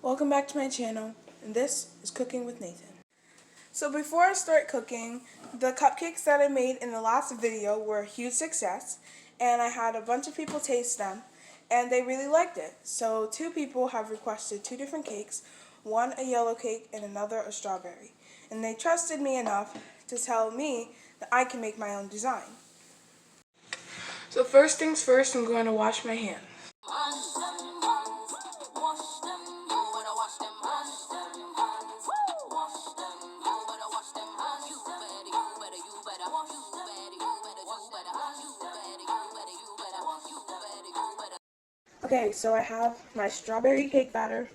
Welcome back to my channel, and this is Cooking with Nathan. So before I start cooking, the cupcakes that I made in the last video were a huge success, and I had a bunch of people taste them, and they really liked it. So 2 people have requested 2 different cakes, one a yellow cake and another a strawberry. And they trusted me enough to tell me that I can make my own design. So first things first, I'm going to wash my hands. Okay, so I have my strawberry cake batter.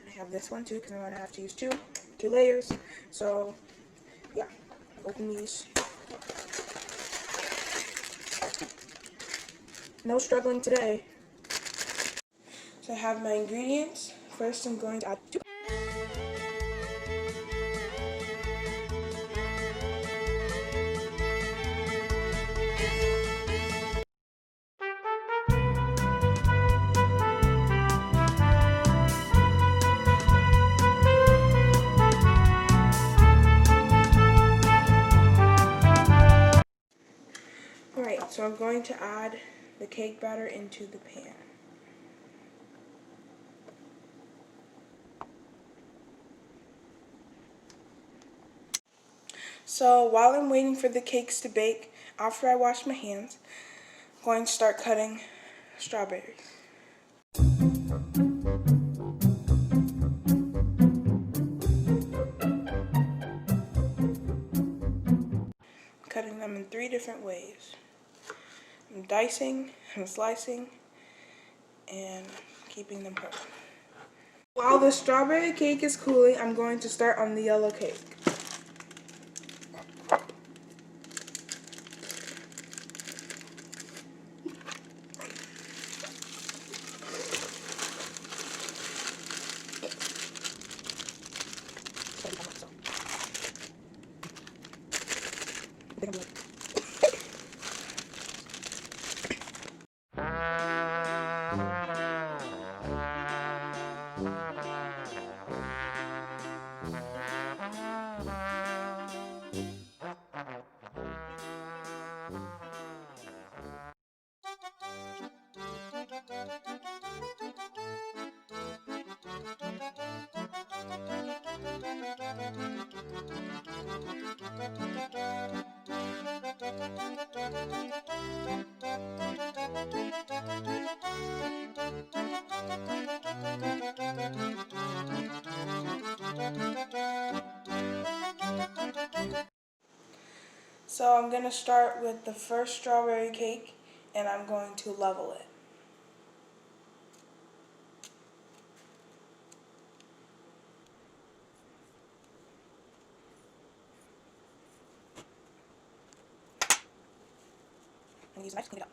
I have this one too because I'm going to have to use two layers. So, yeah, open these. No struggling today. So I have my ingredients. First I'm going to add 2. Alright, so I'm going to add the cake batter into the pan. So while I'm waiting for the cakes to bake, after I wash my hands, I'm going to start cutting strawberries. I'm cutting them in 3 different ways. I'm dicing, I'm slicing, and keeping them whole. While the strawberry cake is cooling, I'm going to start on the yellow cake. So I'm going to start with the first strawberry cake, and I'm going to level it. I'm going to use a knife to clean it up.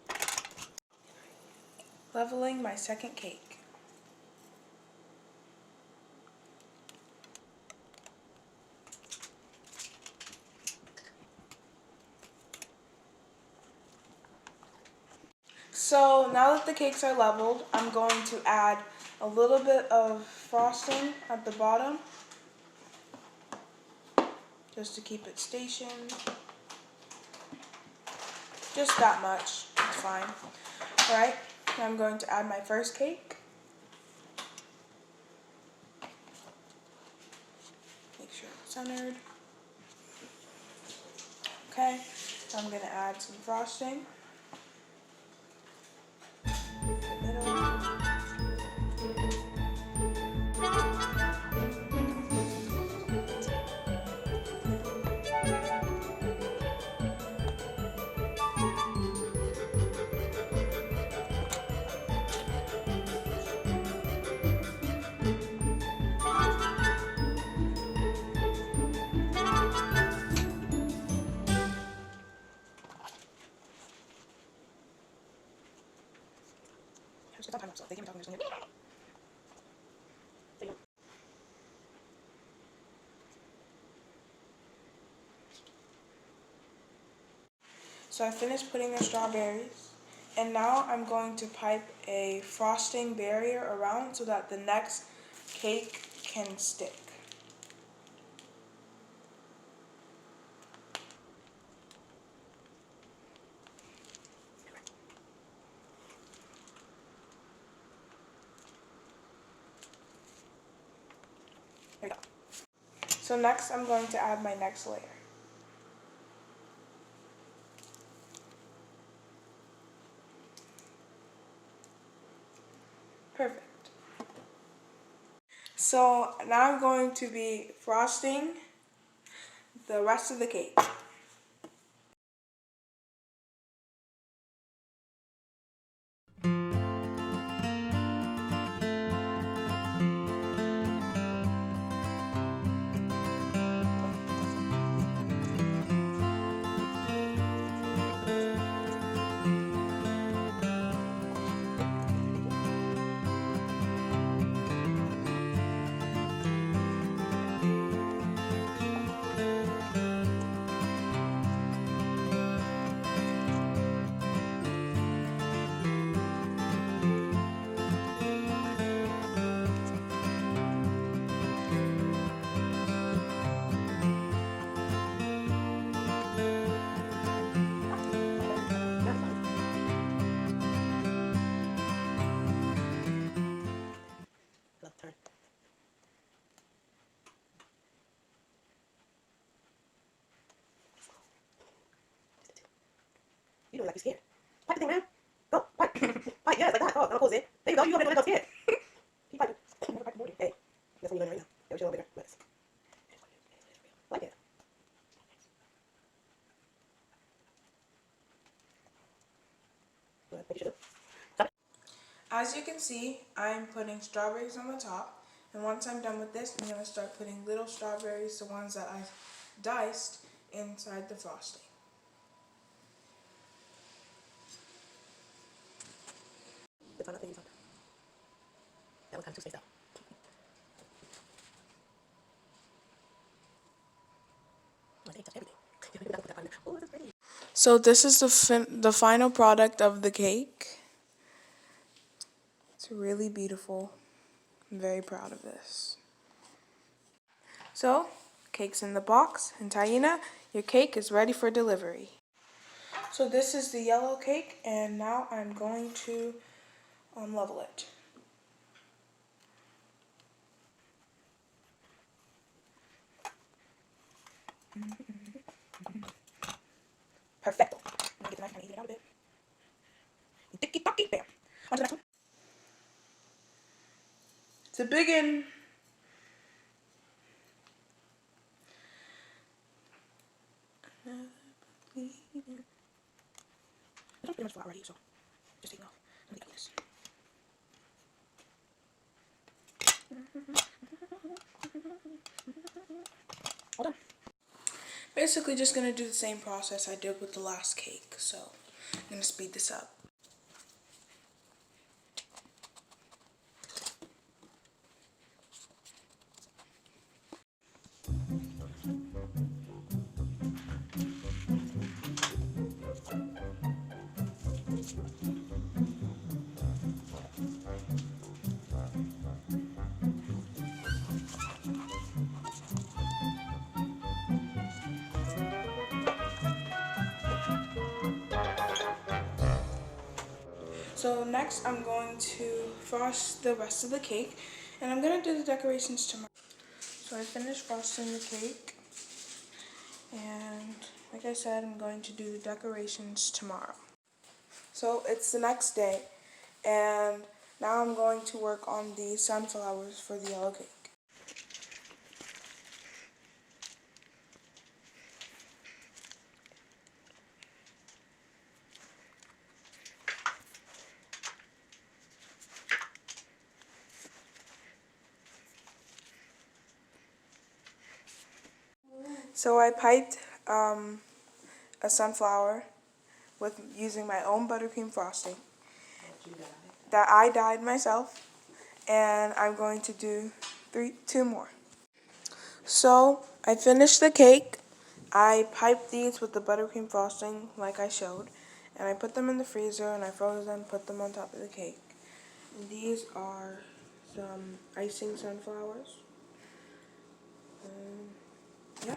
Leveling my second cake. So now that the cakes are leveled, I'm going to add a little bit of frosting at the bottom, just to keep it stationed. Just that much, it's fine. Alright, now I'm going to add my first cake. Make sure it's centered. Okay, so I'm going to add some frosting. So I finished putting the strawberries, and now I'm going to pipe a frosting barrier around so that the next cake can stick. There we go. So next I'm going to add my next layer. Perfect. So now I'm going to be frosting the rest of the cake. Turn. You look like you're scared. Pipe the thing, man. Go, pipe. Pipe, yeah, it's like that. Oh, I'll close it. There you go. You open it when I'm scared. Keep piping. Never pipe the morning. Hey, that's what you're learning right now. Yeah, we're a little bigger, but it's I like it. Make sure. As you can see, I'm putting strawberries on the top, and once I'm done with this, I'm going to start putting little strawberries, the ones that I've diced, inside the frosting. It's on that thing inside. That one's kind of too spaced out. I think touch everything. Oh, that's pretty. So this is the final product of the cake. It's really beautiful. I'm very proud of this. So, cake's in the box, and Taina, your cake is ready for delivery. So this is the yellow cake, and now I'm going to level it. Perfecto. I'm gonna get the knife and eat it out a bit. Tiki-taki, bam. On to the next one. It's a big one. This one's pretty much full already, so just taking off. Let me get this. All done. Basically just going to do the same process I did with the last cake, so I'm going to speed this up. So next I'm going to frost the rest of the cake, and I'm going to do the decorations tomorrow. So I finished frosting the cake, and like I said, I'm going to do the decorations tomorrow. So it's the next day, and now I'm going to work on the sunflowers for the yellow cake. So I piped a sunflower with using my own buttercream frosting that I dyed myself, and I'm going to do two more. So I finished the cake. I piped these with the buttercream frosting like I showed, and I put them in the freezer and I froze them, put them on top of the cake. And these are some icing sunflowers. Yeah.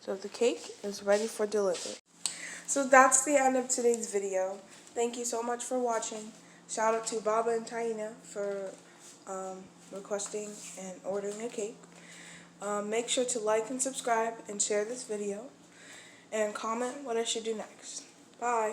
So the cake is ready for delivery. So that's the end of today's video. Thank you so much for watching. Shout out to Baba and Taina for requesting and ordering a cake. Make sure to like and subscribe and share this video. And comment what I should do next. Bye.